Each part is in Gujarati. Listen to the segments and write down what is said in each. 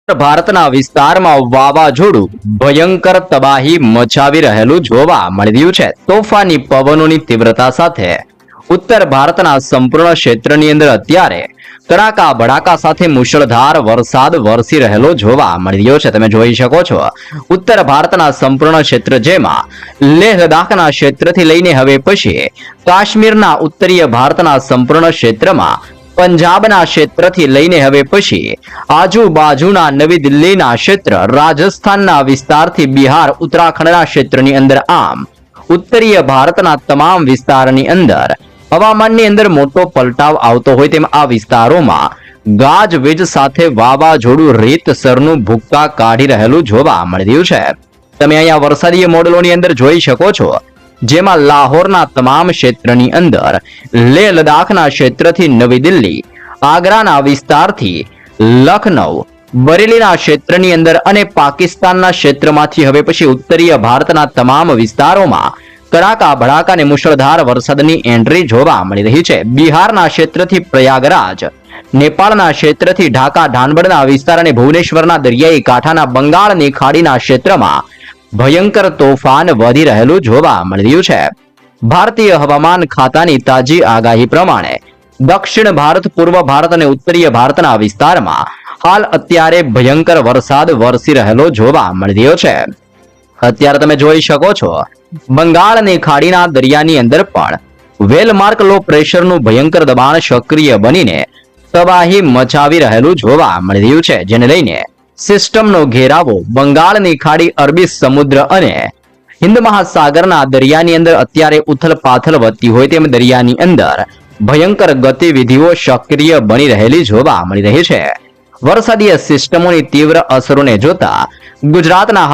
ભારતના વિસ્તારમાં વાવાઝોડું ભયંકર તબાહી મચાવી રહેલું જોવા મળી રહ્યું છે। તોફાની પવનોની તીવ્રતા સાથે ઉત્તર ભારતના સંપૂર્ણ ક્ષેત્રની અંદર અત્યારે કડાકા ભડાકા સાથે મુશળધાર વરસાદ વરસી રહેલો જોવા મળી રહ્યો છે। તમે જોઈ શકો છો ઉત્તર ભારતના સંપૂર્ણ ક્ષેત્ર જેમાં લેહ લદ્દાખના ક્ષેત્રથી લઈને હવે પછી કાશ્મીરના ઉત્તરીય ભારતના સંપૂર્ણ ક્ષેત્રમાં પંજાબના ક્ષેત્રથી લઈને હવે પછી આજુબાજુના નવી દિલ્હીના ક્ષેત્ર, રાજસ્થાનના વિસ્તારથી બિહાર, ઉત્તરાખંડના ક્ષેત્રની અંદર આમ ઉત્તરીય ભારતના તમામ વિસ્તારની અંદર હવામાનની અંદર મોટો પલટાવ આવતો હોય તેમ આ વિસ્તારોમાં ગાજવીજ સાથે વાવાઝોડું રીતસરનું ભૂક્કા કાઢી રહેલું જોવા મળી રહ્યું છે। તમે અહીંયા વરસાદીય મોડેલોની અંદર જોઈ શકો છો જેમાં લાહોરના તમામ ક્ષેત્રની અંદર, લેહ લદ્દાખના ક્ષેત્રથી નવી દિલ્હી, આગ્રાના વિસ્તારથી લખનઉ, બરેલીના ક્ષેત્રની અંદર અને પાકિસ્તાનના ક્ષેત્રમાંથી હવે પછી ઉત્તરીય ભારતના તમામ વિસ્તારોમાં કડાકા ભડાકા અને મુશળધાર વરસાદની એન્ટ્રી જોવા મળી રહી છે। બિહારના ક્ષેત્રથી પ્રયાગરાજ, નેપાળના ક્ષેત્રથી ઢાકા ધાનબડના વિસ્તાર અને ભુવનેશ્વરના દરિયાઈ કાંઠાના બંગાળની ખાડીના ક્ષેત્રમાં ભયંકર તોફાન વધી રહેલું જોવા મળી રહ્યું છે। ભારતીય હવામાન ખાતાની તાજી આગાહી પ્રમાણે દક્ષિણ ભારત, પૂર્વ ભારત અને ઉત્તરીય ભારતના વિસ્તારમાં હાલ અત્યારે ભયંકર વરસાદ વરસી રહેલો જોવા મળી રહ્યો છે। અત્યારે તમે જોઈ શકો છો બંગાળની ખાડીના દરિયાની અંદર પણ વેલમાર્ક લો પ્રેશરનું ભયંકર દબાણ સક્રિય બનીને તબાહી મચાવી રહેલું જોવા મળી રહ્યું છે, જેને લઈને સિસ્ટમનો ઘેરાવો બંગાળની ખાડી, અરબી સમુદ્ર અને હિન્દ મહાસાગરના દરિયાની અંદર અત્યારે ઉથલપાથલ વધતી હોય તેમ દરિયાની અંદર ભયંકર ગતિવિધિઓ સક્રિય બની રહેલી જોવા મળી રહી છે। વરસાદીય સિસ્ટમોની તીવ્ર અસરોને જોતા ગુજરાતના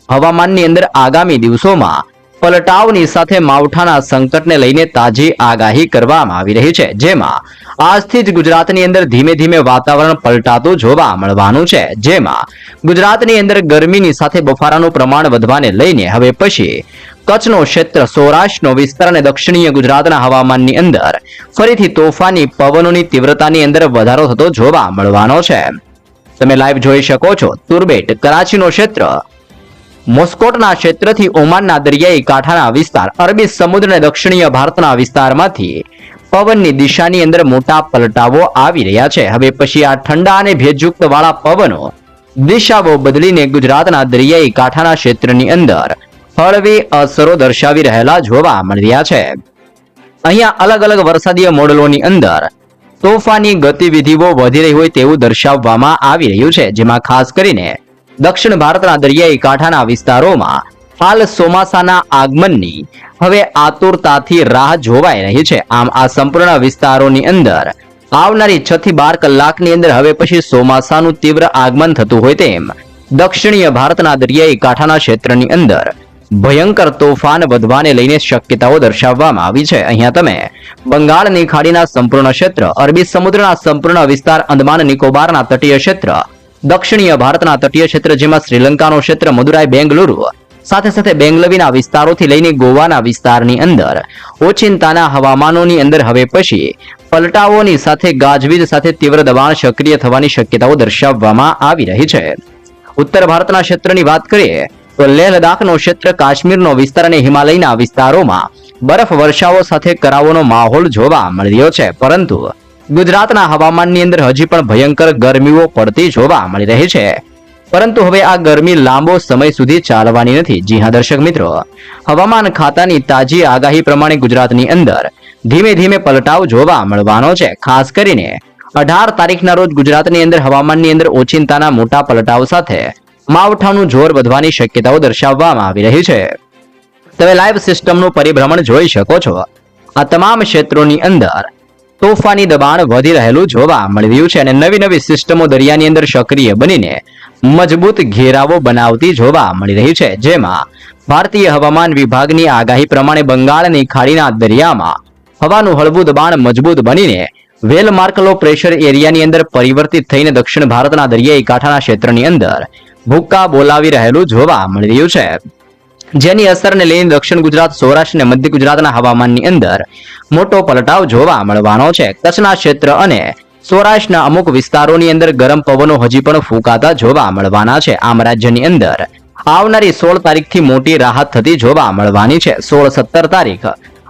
હવામાનની અંદર આગામી દિવસોમાં પલટાવની સાથે માવઠાના સંકટને લઈને તાજી આગાહી કરવામાં આવી રહી છે, જેમાં આજથી જ ગુજરાતની અંદર ધીમે ધીમે વાતાવરણ પલટાતું જોવા મળવાનું છે। જેમાં ગુજરાતની અંદર ગરમીની સાથે બફારાનું પ્રમાણ વધવાને લઈને હવે પછી કચ્છનો ક્ષેત્ર, સૌરાષ્ટ્રનો વિસ્તાર અને દક્ષિણીય ગુજરાતના હવામાનની અંદર ફરીથી તોફાની પવનોની તીવ્રતાની અંદર વધારો થતો જોવા મળવાનો છે। તમે લાઈવ જોઈ શકો છો તુર્બેટ, કરાચીનો ક્ષેત્ર, મોસ્કોટના ક્ષેત્રથી ઓમાનના દરિયાઈ કાંઠાના વિસ્તાર, અરબી સમુદ્ર અને દક્ષિણીય ભારતના વિસ્તારમાંથી પવનની દિશાની અંદર મોટા પલટાવો આવી રહ્યા છે। હવે પછી આ ઠંડા અને ભેજયુક્ત વાળા પવનો દિશાઓ બદલીને ગુજરાતના દરિયાઈ કાંઠાના ક્ષેત્રની અંદર હળવી અસરો દર્શાવી રહેલા જોવા મળી રહ્યા છે। અહીંયા અલગ અલગ વરસાદીય મોડેલોની અંદર તોફાની ગતિવિધિઓ વધી રહી હોય તેવું દર્શાવવામાં આવી રહ્યું છે, જેમાં ખાસ કરીને દક્ષિણ ભારતના દરિયાઈ કાંઠાના વિસ્તારોમાં હાલ ચોમાસાના આગમનની હવે આતુરતાથી રાહ જોવાઈ રહી છે। આમ આ સંપૂર્ણ વિસ્તારોની અંદર આવનારી 6 થી 12 કલાકની અંદર હવે પછી ચોમાસાનું તીવ્ર આગમન થતું હોય તેમ દક્ષિણીય ભારતના દરિયાઈ કાંઠાના ક્ષેત્રની અંદર ભયંકર તોફાન વધવાને લઈને શક્યતાઓ દર્શાવવામાં આવી છે। અહીંયા તમે બંગાળની ખાડીના સંપૂર્ણ ક્ષેત્ર, અરબી સમુદ્રના સંપૂર્ણ વિસ્તાર, અંદમાન નિકોબારના તટીય ક્ષેત્ર, દક્ષિણીય ભારતના તટીય ક્ષેત્ર જેમાં શ્રીલંકાનો ક્ષેત્ર, મદુરાઈ, બેંગલુરુ સાથે સાથે બેંગલવીના વિસ્તારોથી લઈને ગોવાના વિસ્તારની અંદર ઓચિંતાના હવામાનોની અંદર હવે પછી પલટાઓની સાથે ગાજવીજ સાથે તીવ્ર દબાણ સક્રિય થવાની શક્યતાઓ દર્શાવવામાં આવી રહી છે। ઉત્તર ભારતના ક્ષેત્રની વાત કરીએ તો લેહ લદ્દાખનો ક્ષેત્ર, કાશ્મીરનો વિસ્તાર અને હિમાલયના વિસ્તારોમાં બરફ વર્ષાઓ સાથે કરાવોનો માહોલ જોવા મળી રહ્યો છે, પરંતુ ગુજરાતના હવામાનની અંદર હજી પણ ભયંકર ગરમીઓ પડતી જોવા મળી રહી છે। પરંતુ હવે આ ગરમી લાંબો સમય સુધી ચાલવાની નથી। જી હા દર્શક મિત્રો, હવામાન ખાતાની તાજી આગાહી પ્રમાણે ગુજરાતની અંદર ધીમે ધીમે પલટાવ જોવા મળવાનો છે। ખાસ કરીને 18 તારીખના રોજ ગુજરાતની અંદર હવામાનની અંદર ઓચિંતાના મોટા પલટાવ સાથે માવઠાનું જોર વધવાની શક્યતાઓ દર્શાવવામાં આવી રહી છે। તમે લાઈવ સિસ્ટમનું પરિભ્રમણ જોઈ શકો છો। આ તમામ ક્ષેત્રોની અંદર તોફાની દબાણ વધી રહેલું જોવા મળી રહ્યું છે અને નવી નવી સિસ્ટમો દરિયાની અંદર સક્રિય બનીને મજબૂત ઘેરાવો બનાવતી જોવા મળી રહી છે। જેમાં ભારતીય હવામાન વિભાગની આગાહી પ્રમાણે બંગાળની ખાડીના દરિયામાં હવાનું હળવું દબાણ મજબૂત બનીને વેલમાર્ક લો પ્રેશર એરિયાની અંદર પરિવર્તિત થઈને દક્ષિણ ભારતના દરિયાઈ કાંઠાના ક્ષેત્રની અંદર ભૂક્કા બોલાવી રહેલું જોવા મળી રહ્યું છે। જેની અસરને લઈને દક્ષિણ ગુજરાત, સૌરાષ્ટ્ર અને મધ્ય ગુજરાતના હવામાનની અંદર મોટો પલટાવ જોવા મળવાનો છે। કચ્છના ક્ષેત્ર અને સૌરાષ્ટ્રના અમુક વિસ્તારોની અંદર ગરમ પવનો હજી પણ ફૂંકાતા જોવા મળવાના છે. આમ રાજ્યની અંદર આવનારી 16 તારીખથી મોટી રાહત થતી જોવા મળવાની છે. 16, 17 તારીખ,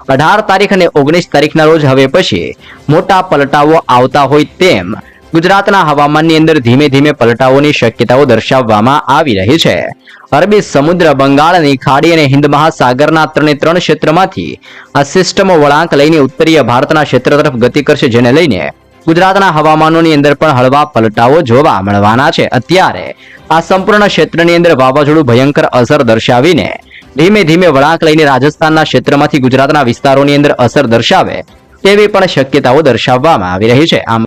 18 તારીખ અને 19 તારીખના રોજ હવે પછી મોટા પલટાઓ આવતા હોય તેમ ગુજરાતના હવામાનની અંદર ધીમે ધીમે પલટાઓની શક્યતાઓ દર્શાવવામાં આવી રહી છે. અરબી સમુદ્ર, બંગાળની ખાડી અને હિન્દ મહાસાગરના 3 ક્ષેત્રમાંથી આ સિસ્ટમો વળાંક લઈને ઉત્તરીય ભારતના ક્ષેત્ર તરફ ગતિ કરશે, જેને લઈને ગુજરાતના હવામાનોની અંદર પણ હળવા પલટાઓ જોવા મળવાના છે. અત્યારે આ સંપૂર્ણ ક્ષેત્રની અંદર વાવાઝોડું ભયંકર અસર દર્શાવીને ધીમે ધીમે વળાંક લઈને રાજસ્થાનના ક્ષેત્રમાંથી ગુજરાતના વિસ્તારોની અંદર અસર દર્શાવે તેવી પણ શક્યતાઓ દર્શાવવામાં આવી રહી છે. આમ